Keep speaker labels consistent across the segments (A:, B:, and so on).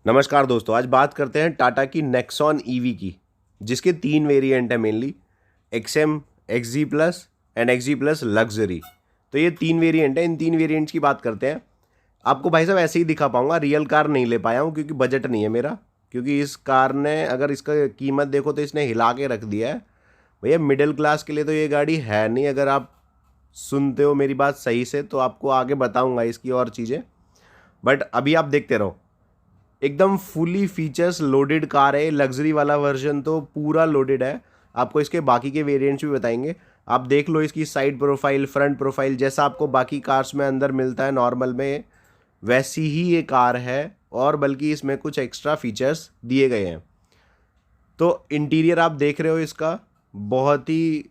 A: नमस्कार दोस्तों, आज बात करते हैं टाटा की नेक्सॉन ईवी की, जिसके 3 वेरिएंट हैं mainly. XM, XD plus and XD plus luxury. तो ये 3 वेरिएंट हैं। इन 3 वेरिएंट्स की बात करते हैं। आपको भाई साहब ऐसे ही दिखा पाऊंगा, रियल कार नहीं ले पाया हूँ क्योंकि बजट नहीं है मेरा। क्योंकि इस कार ने, अगर इसका कीमत देखो तो इसने हिला के रख दिया है। भैया मिडिल क्लास के लिए तो ये गाड़ी है नहीं। अगर आप सुनते हो मेरी बात सही से तो आपको आगे बताऊंगा इसकी और चीज़ें, बट अभी आप देखते रहो। एकदम फुली फीचर्स लोडेड कार है। लग्जरी वाला वर्जन तो पूरा लोडेड है। आपको इसके बाकी के वेरिएंट्स भी बताएंगे। आप देख लो इसकी साइड प्रोफाइल, फ्रंट प्रोफाइल, जैसा आपको बाकी कार्स में अंदर मिलता है नॉर्मल में, वैसी ही ये कार है। और बल्कि इसमें कुछ एक्स्ट्रा फीचर्स दिए गए हैं। तो इंटीरियर आप देख रहे हो इसका, बहुत ही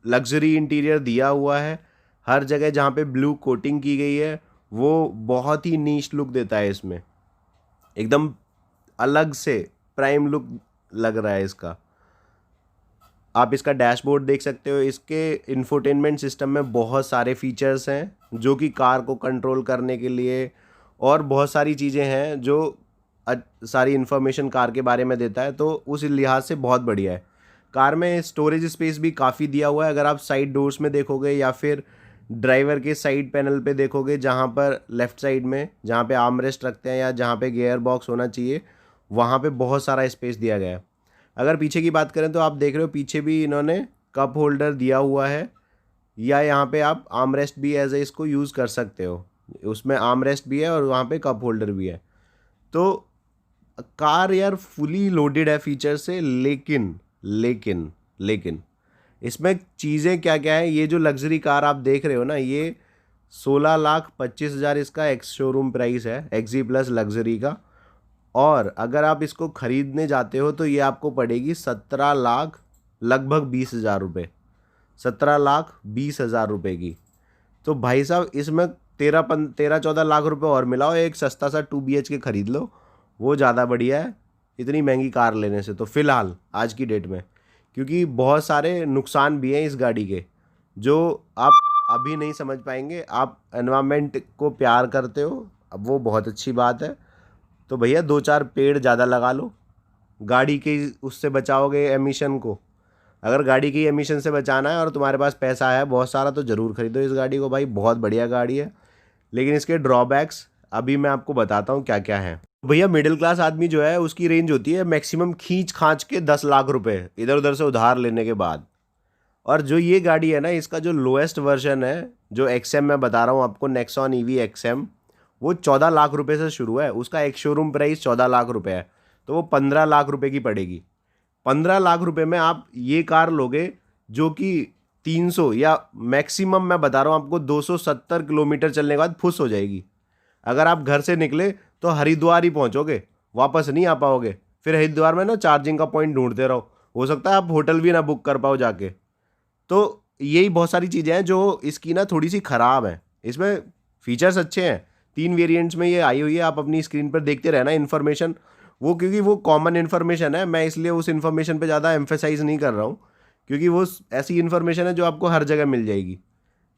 A: लग्जरी इंटीरियर दिया हुआ है। हर जगह जहाँ पे ब्लू कोटिंग की गई है वो बहुत ही नीश लुक देता है इसमें। एकदम अलग से प्राइम लुक लग रहा है इसका। आप इसका डैशबोर्ड देख सकते हो। इसके इंफोटेनमेंट सिस्टम में बहुत सारे फीचर्स हैं जो कि कार को कंट्रोल करने के लिए, और बहुत सारी चीज़ें हैं जो सारी इन्फॉर्मेशन कार के बारे में देता है। तो उस लिहाज से बहुत बढ़िया है। कार में स्टोरेज स्पेस भी काफ़ी दिया हुआ है। अगर आप साइड डोर्स में देखोगे या फिर ड्राइवर के साइड पैनल पे देखोगे, जहाँ पर लेफ़्ट साइड में जहाँ पे आर्मरेस्ट रखते हैं या जहाँ पे गियर बॉक्स होना चाहिए, वहाँ पे बहुत सारा स्पेस दिया गया है। अगर पीछे की बात करें तो आप देख रहे हो पीछे भी इन्होंने कप होल्डर दिया हुआ है, या यहाँ पे आप आर्मरेस्ट भी एज ए इसको यूज़ कर सकते हो। उसमें आर्मरेस्ट भी है और वहाँ पे कप होल्डर भी है। तो कार यार फुली लोडेड है फीचर से। लेकिन लेकिन लेकिन इसमें चीज़ें क्या क्या है। ये जो लग्जरी कार आप देख रहे हो ना, ये 16,25,000 इसका एक्स शोरूम प्राइस है, एक्सी प्लस लग्जरी का। और अगर आप इसको ख़रीदने जाते हो तो ये आपको पड़ेगी 17 लाख लगभग 20,000 रुपये। 17,20,000 रुपये की। तो भाई साहब इसमें 13-14 लाख रुपये और मिलाओ, एक सस्ता सा 2 BHK खरीद लो, वो ज़्यादा बढ़िया है इतनी महंगी कार लेने से तो फ़िलहाल आज की डेट में। क्योंकि बहुत सारे नुकसान भी हैं इस गाड़ी के जो आप अभी नहीं समझ पाएंगे। आप एनवायरनमेंट को प्यार करते हो, अब वो बहुत अच्छी बात है। तो भैया 2-4 पेड़ ज़्यादा लगा लो, गाड़ी के उससे बचाओगे एमिशन को। अगर गाड़ी की एमिशन से बचाना है और तुम्हारे पास पैसा है बहुत सारा तो ज़रूर खरीदो इस गाड़ी को भाई, बहुत बढ़िया गाड़ी है। लेकिन इसके ड्रॉबैक्स अभी मैं आपको बताता हूँ क्या क्या है। भैया मिडिल क्लास आदमी जो है उसकी रेंज होती है मैक्सिमम खींच खांच के 10 लाख रुपए इधर उधर से उधार लेने के बाद। और जो ये गाड़ी है ना, इसका जो लोएस्ट वर्जन है, जो एक्सएम मैं बता रहा हूँ आपको, नेक्सॉन ईवी एक्सएम, वो 14 लाख रुपए से शुरू है। उसका एक शोरूम प्राइस 14 लाख रुपए है। तो वो 15 लाख रुपए की पड़ेगी। 15 लाख रुपए में आप ये कार लोगे जो कि 300 या मैक्सिमम मैं बता रहा हूँ आपको 270 किलोमीटर चलने के बाद फुस हो जाएगी। अगर आप घर से निकले तो हरिद्वार ही पहुँचोगे, वापस नहीं आ पाओगे। फिर हरिद्वार में ना चार्जिंग का पॉइंट ढूंढते रहो, हो सकता है आप होटल भी ना बुक कर पाओ जाके। तो यही बहुत सारी चीज़ें हैं जो इसकी ना थोड़ी सी ख़राब है। इसमें फीचर्स अच्छे हैं, 3 वेरिएंट्स में ये आई हुई है। आप अपनी स्क्रीन पर देखते रहना इन्फॉर्मेशन, वो क्योंकि वो कॉमन इन्फॉर्मेशन है, मैं इसलिए उस इन्फॉर्मेशन पे ज़्यादा एम्फेसाइज नहीं कर रहा हूँ। क्योंकि वो ऐसी इन्फॉर्मेशन है जो आपको हर जगह मिल जाएगी,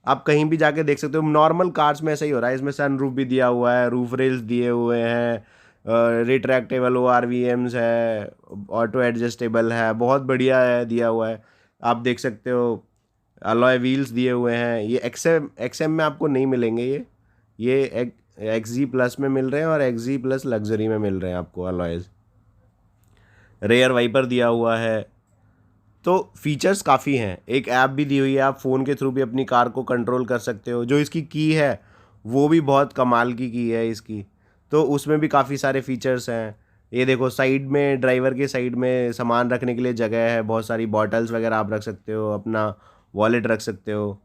A: आप कहीं भी जाके देख सकते हो। नॉर्मल कार्स में ऐसा ही हो रहा है। इसमें सनरूफ भी दिया हुआ है, रूफ रेल्स दिए हुए हैं, रिट्रैक्टेबल ORVMs है, ऑटो एडजस्टेबल है, बहुत बढ़िया है दिया हुआ है। आप देख सकते हो अलॉय व्हील्स दिए हुए हैं। ये एक्सएम एक्सएम में आपको नहीं मिलेंगे। ये एक्सजी प्लस में मिल रहे हैं और एक्सजी प्लस लग्जरी में मिल रहे हैं आपको अलॉयज़। रेयर वाइपर दिया हुआ है। तो फीचर्स काफ़ी हैं। एक ऐप भी दी हुई है, आप फ़ोन के थ्रू भी अपनी कार को कंट्रोल कर सकते हो। जो इसकी की है वो भी बहुत कमाल की है इसकी। तो उसमें भी काफ़ी सारे फीचर्स हैं। ये देखो साइड में, ड्राइवर के साइड में सामान रखने के लिए जगह है, बहुत सारी बॉटल्स वगैरह आप रख सकते हो, अपना वॉलेट रख सकते हो।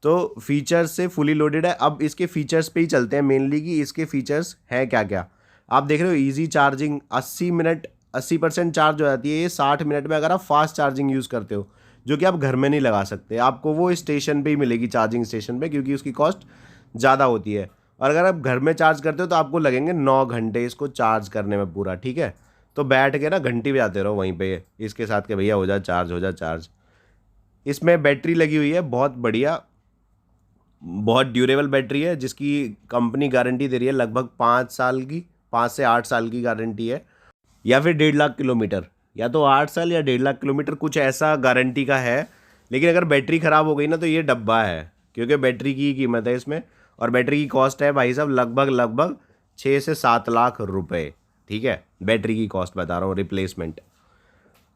A: तो फीचर्स से फुली लोडेड है। अब इसके फीचर्स पे ही चलते हैं मेनली कि इसके फीचर्स हैं क्या क्या। आप देख रहे हो इजी चार्जिंग, 80 मिनट 80% चार्ज हो जाती है ये 60 मिनट में, अगर आप फास्ट चार्जिंग यूज़ करते हो, जो कि आप घर में नहीं लगा सकते। आपको वो स्टेशन पे ही मिलेगी, चार्जिंग स्टेशन पे, क्योंकि उसकी कॉस्ट ज़्यादा होती है। और अगर आप घर में चार्ज करते हो तो आपको लगेंगे 9 घंटे इसको चार्ज करने में पूरा, ठीक है। तो बैठ के ना घंटी बजाते रहो वहीं पे इसके साथ के, भैया हो जा चार्ज, हो जा चार्ज। इसमें बैटरी लगी हुई है बहुत बढ़िया, बहुत ड्यूरेबल बैटरी है, जिसकी कंपनी गारंटी दे रही है लगभग 5 साल की, 5 से 8 साल की गारंटी है, या फिर 1.5 लाख किलोमीटर, या तो 8 साल या 1.5 लाख किलोमीटर, कुछ ऐसा गारंटी का है। लेकिन अगर बैटरी ख़राब हो गई ना तो ये डब्बा है, क्योंकि बैटरी की कीमत है इसमें, और बैटरी की कॉस्ट है भाई साहब लगभग 6 से 7 लाख रुपए। ठीक है, बैटरी की कॉस्ट बता रहा हूँ, रिप्लेसमेंट।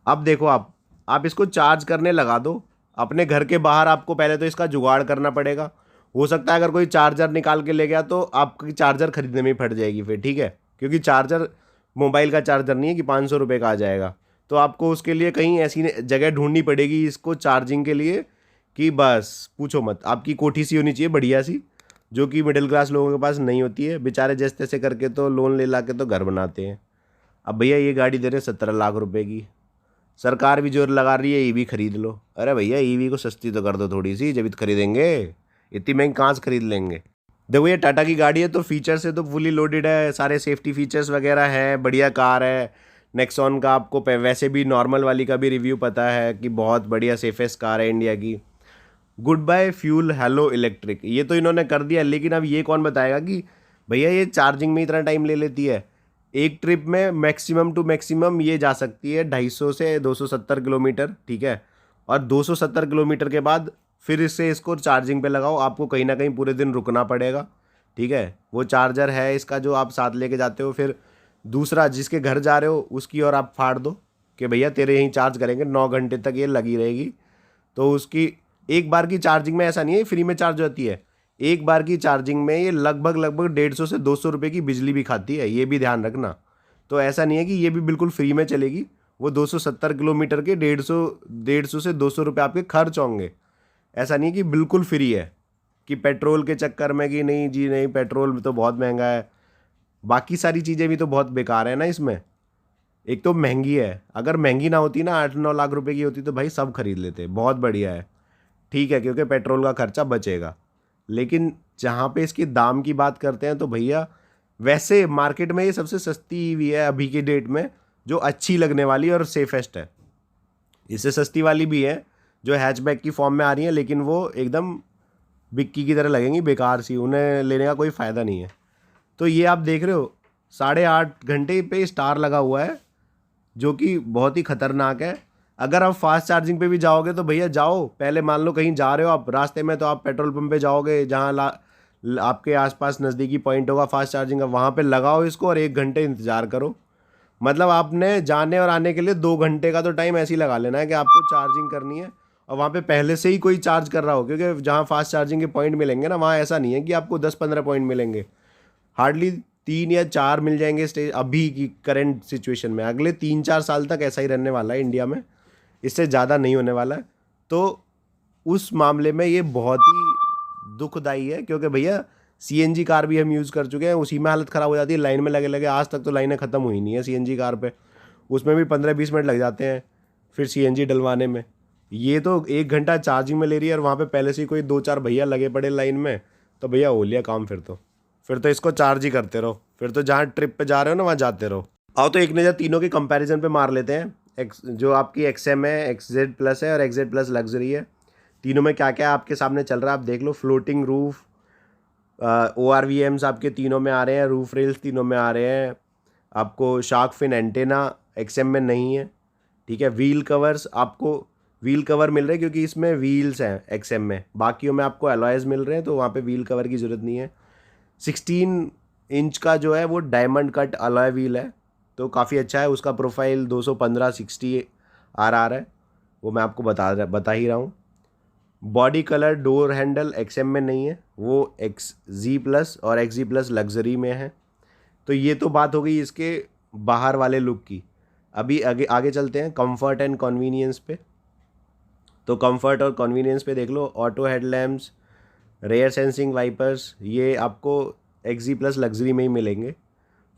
A: अब देखो आप इसको चार्ज करने लगा दो अपने घर के बाहर, आपको पहले तो इसका जुगाड़ करना पड़ेगा। हो सकता है अगर कोई चार्जर निकाल के ले गया तो आपकी चार्जर खरीदने में ही फट जाएगी फिर, ठीक है, क्योंकि चार्जर मोबाइल का चार्जर नहीं है कि 500 रुपये का आ जाएगा। तो आपको उसके लिए कहीं ऐसी जगह ढूंढनी पड़ेगी इसको चार्जिंग के लिए कि बस पूछो मत। आपकी कोठी सी होनी चाहिए बढ़िया सी, जो कि मिडिल क्लास लोगों के पास नहीं होती है, बेचारे जैसे तैसे करके तो लोन ले ला के तो घर बनाते हैं। अब भैया ये गाड़ी दे रहे हैं 17 लाख रुपए की, सरकार भी जोर लगा रही है ईवी खरीद लो। अरे भैया ईवी को सस्ती तो कर दो थोड़ी सी, जब खरीदेंगे, इतनी महंगी कहाँ से खरीद लेंगे। देखो ये टाटा की गाड़ी है तो फीचर से तो फुली लोडेड है, सारे सेफ्टी फीचर्स वगैरह है, बढ़िया कार है। नेक्सॉन का आपको वैसे भी नॉर्मल वाली का भी रिव्यू पता है कि बहुत बढ़िया सेफेस्ट कार है इंडिया की। Good bye fuel hello electric, ये तो इन्होंने कर दिया, लेकिन अब ये कौन बताएगा कि भैया ये चार्जिंग में इतना टाइम ले लेती है। एक ट्रिप में मैक्सिमम टू मैक्सिमम ये जा सकती है 250 से 270 किलोमीटर, ठीक है, और 270 किलोमीटर के बाद फिर इसको चार्जिंग पे लगाओ, आपको कहीं ना कहीं पूरे दिन रुकना पड़ेगा। ठीक है, वो चार्जर है इसका जो आप साथ लेके जाते हो, फिर दूसरा जिसके घर जा रहे हो उसकी और आप फाड़ दो कि भैया तेरे यहीं चार्ज करेंगे, 9 घंटे तक ये लगी रहेगी। तो उसकी एक बार की चार्जिंग में ऐसा नहीं है फ्री में चार्ज होती है, एक बार की चार्जिंग में ये लगभग 150 से 200 रुपये की बिजली भी खाती है, ये भी ध्यान रखना। तो ऐसा नहीं है कि ये भी बिल्कुल फ्री में चलेगी, वो 270 किलोमीटर के 150 से 200 रुपये आपके खर्च होंगे। ऐसा नहीं है कि बिल्कुल फ्री है, कि पेट्रोल के चक्कर में कि नहीं जी नहीं पेट्रोल तो बहुत महंगा है, बाकी सारी चीज़ें भी तो बहुत बेकार है ना इसमें। एक तो महंगी है, अगर महंगी ना होती ना 8-9 लाख रुपए की होती तो भाई सब खरीद लेते, बहुत बढ़िया है। ठीक है, क्योंकि पेट्रोल का खर्चा बचेगा। लेकिन जहाँ पे इसके दाम की बात करते हैं तो भैया वैसे मार्केट में ये सबसे सस्ती ईवी है अभी की डेट में, जो अच्छी लगने वाली और सेफेस्ट है। इससे सस्ती वाली भी है जो हैचबैक की फॉर्म में आ रही है, लेकिन वो एकदम बिक्की की तरह लगेंगी, बेकार सी, उन्हें लेने का कोई फ़ायदा नहीं है। तो ये आप देख रहे हो 8.5 घंटे पे स्टार लगा हुआ है, जो कि बहुत ही ख़तरनाक है। अगर आप फास्ट चार्जिंग पे भी जाओगे तो भैया जाओ, पहले मान लो कहीं जा रहे हो आप रास्ते में, तो आप पेट्रोल पंप पे जाओगे जहाँ आपके आसपास नज़दीकी पॉइंट होगा फास्ट चार्जिंग का, वहाँ पे लगाओ इसको और 1 घंटे इंतज़ार करो। मतलब आपने जाने और आने के लिए 2 घंटे का तो टाइम ऐसे ही लगा लेना है कि आपको चार्जिंग करनी है, और वहाँ पे पहले से ही कोई चार्ज कर रहा हो, क्योंकि जहाँ फास्ट चार्जिंग के पॉइंट मिलेंगे ना, वहाँ ऐसा नहीं है कि आपको 10-15 पॉइंट मिलेंगे, हार्डली 3 या 4 मिल जाएंगे स्टेज अभी की करंट सिचुएशन में। अगले 3-4 साल तक ऐसा ही रहने वाला है इंडिया में, इससे ज़्यादा नहीं होने वाला है। तो उस मामले में ये बहुत ही दुखदाई है, क्योंकि भैया सीएनजी कार भी हम यूज़ कर चुके हैं, उसी में हालत ख़राब हो जाती है, लाइन में लगे लगे आज तक तो लाइनें ख़त्म हुई नहीं है सीएनजी कार पे, उसमें भी 15-20 मिनट लग जाते हैं फिर सीएनजी डलवाने में। ये तो 1 घंटा चार्जिंग में ले रही है और वहाँ पे पहले से ही कोई 2-4 भैया लगे पड़े लाइन में, तो भैया हो लिया काम। फिर तो इसको चार्ज ही करते रहो, फिर तो जहाँ ट्रिप पे जा रहे हो ना वहाँ जाते रहो। आओ तो एक नज़र तीनों के कंपैरिजन पे मार लेते हैं। जो आपकी XM है, XZ प्लस है और XZ प्लस लग्जरी है, तीनों में क्या क्या आपके सामने चल रहा है आप देख लो। फ्लोटिंग रूफ, ORVMs आपके तीनों में आ रहे हैं, रूफ रेल्स तीनों में आ रहे हैं, आपको शार्क फिन एंटेना XM में नहीं है, ठीक है। व्हील कवर्स, आपको व्हील कवर मिल रहे हैं क्योंकि इसमें व्हील्स हैं XM में, बाकियों में आपको एलॉयज मिल रहे हैं तो वहाँ पे व्हील कवर की ज़रूरत नहीं है। 16 इंच का जो है वो डायमंड कट अलॉय व्हील है, तो काफ़ी अच्छा है, उसका प्रोफाइल 215/60 RR है, वो मैं आपको बता ही रहा हूँ। Body colour door handle XM में नहीं है, वो XZ प्लस और XZ प्लस लग्जरी में है। तो ये तो बात हो गई इसके बाहर वाले लुक की। अभी आगे चलते हैं कंफर्ट एंड कन्वीनियंस पे। तो कंफर्ट और कन्वीनियंस पे देख लो, auto headlamps, rear sensing wipers, ये आपको XZ प्लस लग्जरी में ही मिलेंगे।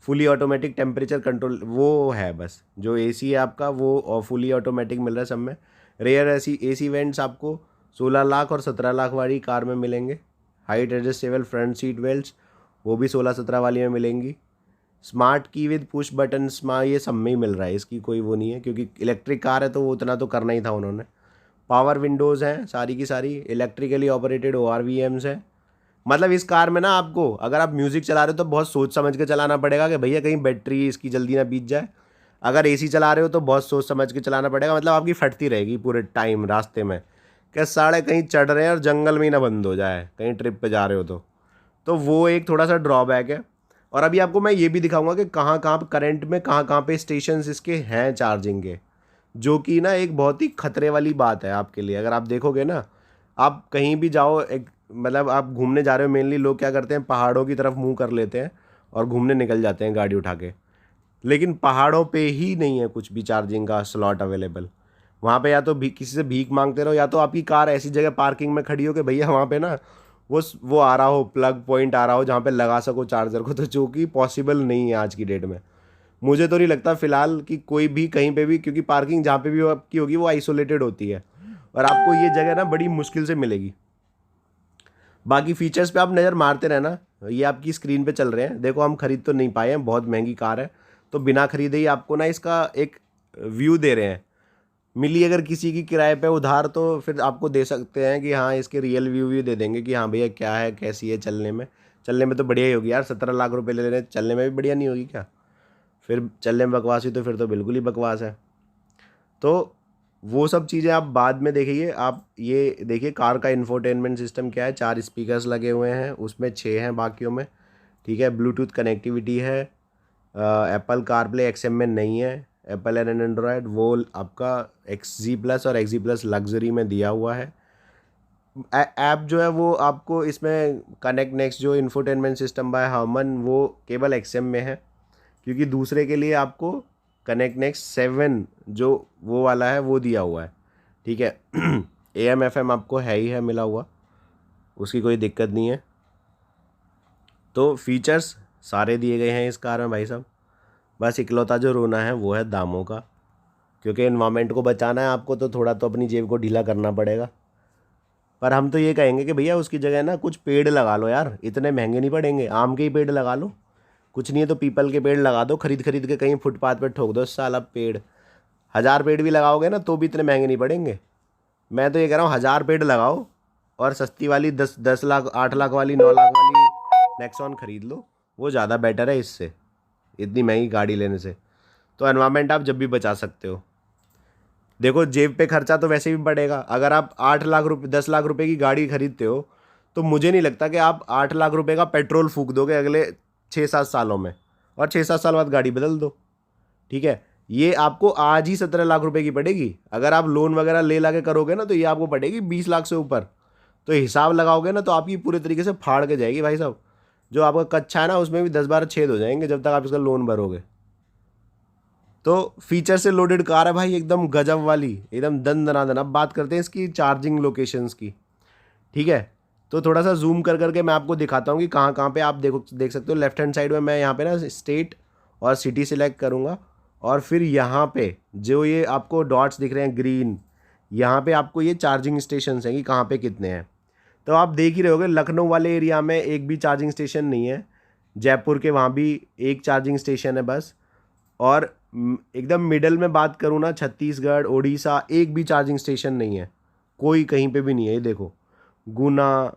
A: फुली ऑटोमेटिक टेम्परेचर कंट्रोल वो है बस, जो AC है आपका वो फुली ऑटोमेटिक मिल रहा है सब में। रेयर AC वेंट्स आपको 16 लाख और 17 लाख वाली कार में मिलेंगे। Height adjustable front seat belts वो भी 16-17 वाली में मिलेंगी। स्मार्ट की विद पुश बटन ये सब में ही मिल रहा है, इसकी कोई वो नहीं है, क्योंकि इलेक्ट्रिक कार है तो वो उतना तो करना ही था उन्होंने। पावर विंडोज़ हैं सारी की सारी, इलेक्ट्रिकली ऑपरेटेड ORVMs हैं, मतलब इस कार में ना आपको अगर आप म्यूज़िक चला रहे हो तो बहुत सोच समझ के चलाना पड़ेगा कि भैया कहीं बैटरी इसकी जल्दी ना बीत जाए। अगर एसी चला रहे हो तो बहुत सोच समझ के चलाना पड़ेगा, मतलब आपकी फटती रहेगी पूरे टाइम रास्ते में, क्या साढ़े कहीं चढ़ रहे हैं और जंगल में ही ना बंद हो जाए कहीं ट्रिप पे जा रहे हो तो वो एक थोड़ा सा ड्रॉबैक है। और अभी आपको मैं ये भी दिखाऊंगा कि कहाँ कहाँ करंट में कहाँ कहाँ पे स्टेशंस इसके हैं चार्जिंग के, जो कि ना एक बहुत ही खतरे वाली बात है आपके लिए। अगर आप देखोगे ना, आप कहीं भी जाओ, एक मतलब आप घूमने जा रहे हो, मेनली लोग क्या करते हैं पहाड़ों की तरफ मुंह कर लेते हैं और घूमने निकल जाते हैं गाड़ी उठा के, लेकिन पहाड़ों पे ही नहीं है कुछ भी चार्जिंग का स्लॉट अवेलेबल। वहाँ पे या तो भी किसी से भीख मांगते रहो, या तो आपकी कार ऐसी जगह पार्किंग में खड़ी हो कि भैया वहाँ पे ना वो आ रहा हो, प्लग पॉइंट आ रहा हो जहाँ पे लगा सको चार्जर को, तो जो कि पॉसिबल नहीं है आज की डेट में। मुझे तो नहीं लगता फ़िलहाल कि कोई भी कहीं पे भी, क्योंकि पार्किंग जहाँ पे भी आपकी होगी वो आइसोलेटेड होती है और आपको ये जगह ना बड़ी मुश्किल से मिलेगी। बाकी फीचर्स पे आप नज़र मारते रहना, ये आपकी स्क्रीन पे चल रहे हैं। देखो हम खरीद तो नहीं पाए हैं, बहुत महंगी कार है, तो बिना खरीदे ही आपको ना इसका एक व्यू दे रहे हैं। मिली अगर किसी की किराए पे उधार तो फिर आपको दे सकते हैं कि हाँ इसके रियल व्यू भी दे देंगे कि हाँ भैया क्या है, कैसी है, चलने में तो बढ़िया ही होगी यार। 17 लाख रुपए ले रहे हैं, चलने में भी बढ़िया नहीं होगी क्या? फिर चलने में बकवास हुई तो फिर तो बिल्कुल ही बकवास है। तो वो सब चीज़ें आप बाद में देखिए। आप ये देखिए कार का इंफोटेनमेंट सिस्टम क्या है, 4 स्पीकर्स लगे हुए हैं, उसमें 6 हैं बाकियों में, ठीक है। ब्लूटूथ कनेक्टिविटी है, एप्पल कारप्ले एक्सएम में नहीं है, एप्पल एंड एंड्रॉयड वो आपका XZ+ और XZ+ लग्जरी में दिया हुआ है। ऐप जो है वो आपको इसमें कनेक्ट नेक्स्ट जो इंफोटेनमेंट सिस्टम बाय हार्मन वो केवल एक्सएम में है, क्योंकि दूसरे के लिए आपको कनेक्ट नेक्स्ट 7 जो वो वाला है वो दिया हुआ है, ठीक है। AM FM आपको है ही है मिला हुआ, उसकी कोई दिक्कत नहीं है। तो फीचर्स सारे दिए गए हैं इस कार में भाई साहब। बस इकलौता जो रोना है वो है दामों का, क्योंकि इन्वायरमेंट को बचाना है आपको तो थोड़ा तो अपनी जेब को ढीला करना पड़ेगा। पर हम तो ये कहेंगे कि भैया उसकी जगह ना कुछ पेड़ लगा लो यार, इतने महंगे नहीं पड़ेंगे, आम के ही पेड़ लगा लो। कुछ नहीं है तो पीपल के पेड़ लगा दो, खरीद खरीद के कहीं फुटपाथ पे ठोक दो साला पेड़। 1000 पेड़ भी लगाओगे ना तो भी इतने महंगे नहीं पड़ेंगे। मैं तो ये कह रहा हूँ 1000 पेड़ लगाओ और सस्ती वाली 10 लाख 8 लाख वाली 9 लाख वाली नेक्सॉन खरीद लो, वो ज़्यादा बेटर है इससे, इतनी महंगी गाड़ी लेने से। तो एनवायरनमेंट आप जब भी बचा सकते हो। देखो जेब पे खर्चा तो वैसे भी पड़ेगा, अगर आप 8 लाख रुपये 10 लाख रुपए की गाड़ी खरीदते हो तो मुझे नहीं लगता कि आप 8 लाख रुपए का पेट्रोल फूक दोगे अगले 6-7 सालों में, और 6-7 साल बाद गाड़ी बदल दो, ठीक है। ये आपको आज ही 17 लाख रुपए की पड़ेगी, अगर आप लोन वगैरह ले ला के करोगे ना तो ये आपको पड़ेगी 20 लाख से ऊपर। तो हिसाब लगाओगे ना तो आपकी पूरे तरीके से फाड़ के जाएगी भाई साहब। जो आपका कच्चा है ना उसमें भी 10-12 छेद हो जाएंगे जब तक आप इसका लोन भरोगे। तो फीचर से लोडेड कार है भाई, एकदम गजब वाली, एकदम दन दनादन। अब बात करते हैं इसकी चार्जिंग लोकेशंस की, ठीक है। तो थोड़ा सा जूम कर करके मैं आपको दिखाता हूँ कि कहाँ कहाँ पे आप देख सकते हो। लेफ्ट हैंड साइड में मैं यहाँ पे ना स्टेट और सिटी सिलेक्ट करूँगा, और फिर यहाँ पे जो ये आपको डॉट्स दिख रहे हैं ग्रीन, यहाँ पे आपको ये चार्जिंग स्टेशन हैं कि कहाँ पे कितने हैं। तो आप देख ही रहे होगे लखनऊ वाले एरिया में एक भी चार्जिंग स्टेशन नहीं है, जयपुर के वहाँ भी एक चार्जिंग स्टेशन है बस, और एकदम मिडल में बात करूँ ना छत्तीसगढ़ उड़ीसा एक भी चार्जिंग स्टेशन नहीं है, कोई कहीं पे भी नहीं है। ये देखो गुना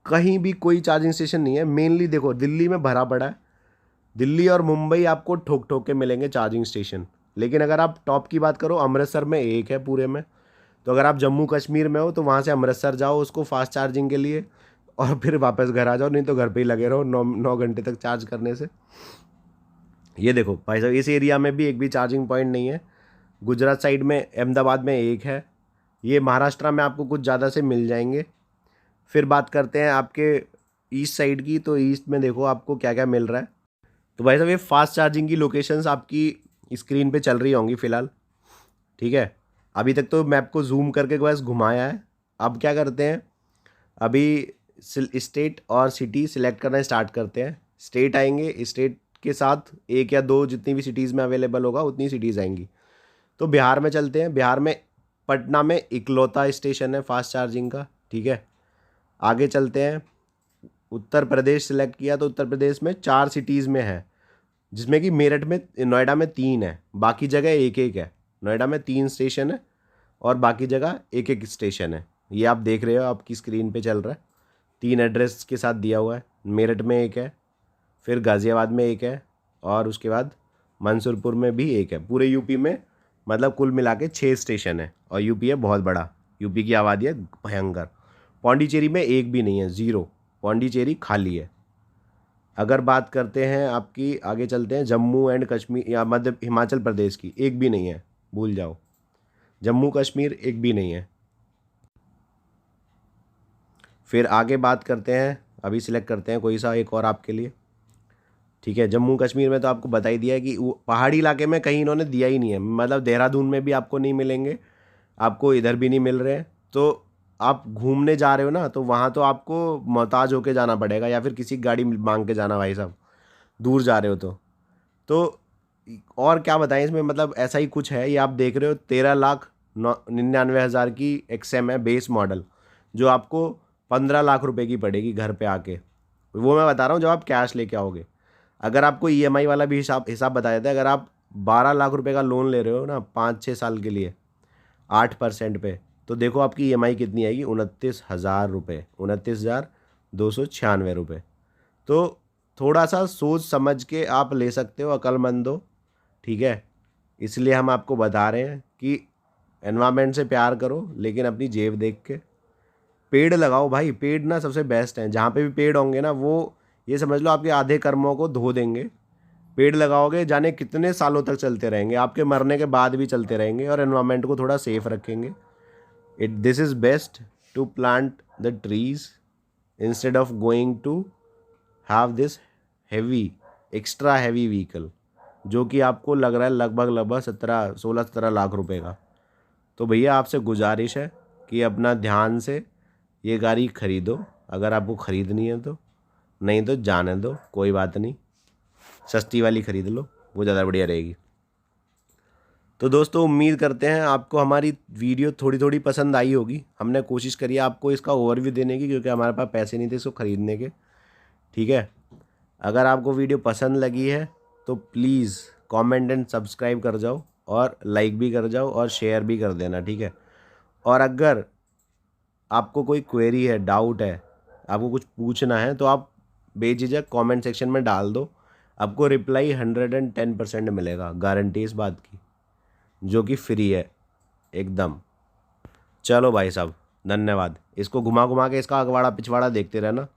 A: कहीं भी कोई चार्जिंग स्टेशन नहीं है। मेनली देखो दिल्ली में भरा पड़ा है, दिल्ली और मुंबई आपको ठोक ठोक के मिलेंगे चार्जिंग स्टेशन, लेकिन अगर आप टॉप की बात करो अमृतसर में एक है पूरे में। तो अगर आप जम्मू कश्मीर में हो तो वहाँ से अमृतसर जाओ उसको फास्ट चार्जिंग के लिए, और फिर वापस घर आ जाओ, नहीं तो घर पे ही लगे रहो 9 घंटे तक चार्ज करने से। ये देखो भाई साहब इस एरिया में भी एक भी चार्जिंग पॉइंट नहीं है। गुजरात साइड में अहमदाबाद में एक है, ये महाराष्ट्र में आपको कुछ ज़्यादा से मिल जाएंगे। फिर बात करते हैं आपके ईस्ट साइड की, तो ईस्ट में देखो आपको क्या क्या मिल रहा है। तो भाई साहब ये फास्ट चार्जिंग की लोकेशंस आपकी स्क्रीन पे चल रही होंगी फ़िलहाल, ठीक है। अभी तक तो मैप को जूम करके बस घुमाया है। अब क्या करते हैं, अभी स्टेट और सिटी सिलेक्ट करना स्टार्ट करते हैं। स्टेट आएंगे, स्टेट के साथ 1 या 2 जितनी भी सिटीज़ में अवेलेबल होगा उतनी सिटीज़ आएंगी। तो बिहार में चलते हैं। बिहार में पटना में इकलौता स्टेशन है फास्ट चार्जिंग का, ठीक है। आगे चलते हैं, उत्तर प्रदेश सिलेक्ट किया तो उत्तर प्रदेश में 4 सिटीज़ में है, जिसमें कि मेरठ में नोएडा में 3 है, बाकी जगह एक एक है। नोएडा में 3 स्टेशन है और बाकी जगह एक एक स्टेशन है। ये आप देख रहे हो आपकी स्क्रीन पे चल रहा है। 3 एड्रेस के साथ दिया हुआ है। मेरठ में एक है, फिर गाज़ियाबाद में एक है, और उसके बाद मंसूरपुर में भी एक है। पूरे यूपी में मतलब कुल मिला के 6 स्टेशन है, और यूपी है बहुत बड़ा, यूपी की आबादी है भयंकर। पौंडीचेरी में एक भी नहीं है, ज़ीरो, पौंडीचेरी खाली है। अगर बात करते हैं आपकी, आगे चलते हैं जम्मू एंड कश्मीर या मध्य हिमाचल प्रदेश की, एक भी नहीं है, भूल जाओ। जम्मू कश्मीर एक भी नहीं है। फिर आगे बात करते हैं, अभी सिलेक्ट करते हैं कोई सा एक और आपके लिए। ठीक है, जम्मू कश्मीर में तो आपको बता ही दिया है कि पहाड़ी इलाके में कहीं इन्होंने दिया ही नहीं है, मतलब देहरादून में भी आपको नहीं मिलेंगे, आपको इधर भी नहीं मिल रहे हैं। तो आप घूमने जा रहे हो ना, तो वहाँ तो आपको मोहताज होके जाना पड़ेगा, या फिर किसी गाड़ी मांग के जाना भाई साहब, दूर जा रहे हो तो और क्या बताएं इसमें, मतलब ऐसा ही कुछ है। ये आप देख रहे हो 13,99,000 की एक्सएम है बेस मॉडल, जो आपको 15 लाख रुपए की पड़ेगी घर पे आके। वो मैं बता रहा हूँ जब आप कैश लेके आओगे। अगर आपको ईएमआई वाला भी हिसाब बता देते हैं, अगर आप 12 लाख रुपए का लोन ले रहे हो ना 5-6 साल के लिए 8% पे, तो देखो आपकी ईएमआई कितनी आएगी, 29,000 रुपये, 29,296 रुपये। तो थोड़ा सा सोच समझ के आप ले सकते हो, अक्लमंद हो, ठीक है। इसलिए हम आपको बता रहे हैं कि एनवायरनमेंट से प्यार करो, लेकिन अपनी जेब देख के। पेड़ लगाओ भाई, पेड़ ना सबसे बेस्ट हैं। जहाँ पे भी पेड़ होंगे ना, वो ये समझ लो आपके आधे कर्मों को धो देंगे। पेड़ लगाओगे, जाने कितने सालों तक चलते रहेंगे, आपके मरने के बाद भी चलते रहेंगे, और एनवायरनमेंट को थोड़ा सेफ रखेंगे। This is best to plant the trees instead of going to have this heavy, extra heavy vehicle, जो कि आपको लग रहा है लगभग 16-17 लाख रुपए का। तो भैया आपसे गुजारिश है कि अपना ध्यान से ये गाड़ी खरीदो, अगर आपको ख़रीदनी है तो, नहीं तो जाने दो, कोई बात नहीं, सस्ती वाली ख़रीद लो, वो ज़्यादा बढ़िया रहेगी। तो दोस्तों उम्मीद करते हैं आपको हमारी वीडियो थोड़ी थोड़ी पसंद आई होगी। हमने कोशिश करी है आपको इसका ओवरव्यू देने की, क्योंकि हमारे पास पैसे नहीं थे इसको ख़रीदने के, ठीक है। अगर आपको वीडियो पसंद लगी है तो प्लीज़ कमेंट एंड सब्सक्राइब कर जाओ, और लाइक भी कर जाओ, और शेयर भी कर देना, ठीक है। और अगर आपको कोई क्वेरी है, डाउट है, आपको कुछ पूछना है, तो आप बेझिझक कमेंट सेक्शन में डाल दो, आपको रिप्लाई 110% मिलेगा, गारंटी इस बात की, जो कि फ्री है एकदम। चलो भाई साहब, धन्यवाद। इसको घुमा घुमा के इसका अगवाड़ा पिछवाड़ा देखते रहना,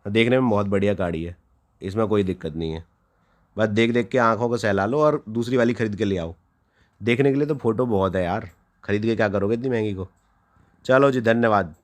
A: देखने में बहुत बढ़िया गाड़ी है, इसमें कोई दिक्कत नहीं है। बस देख देख के आंखों को सहला लो, और दूसरी वाली ख़रीद के ले आओ। देखने के लिए तो फ़ोटो बहुत है यार, ख़रीद के क्या करोगे इतनी महंगी को। चलो जी, धन्यवाद।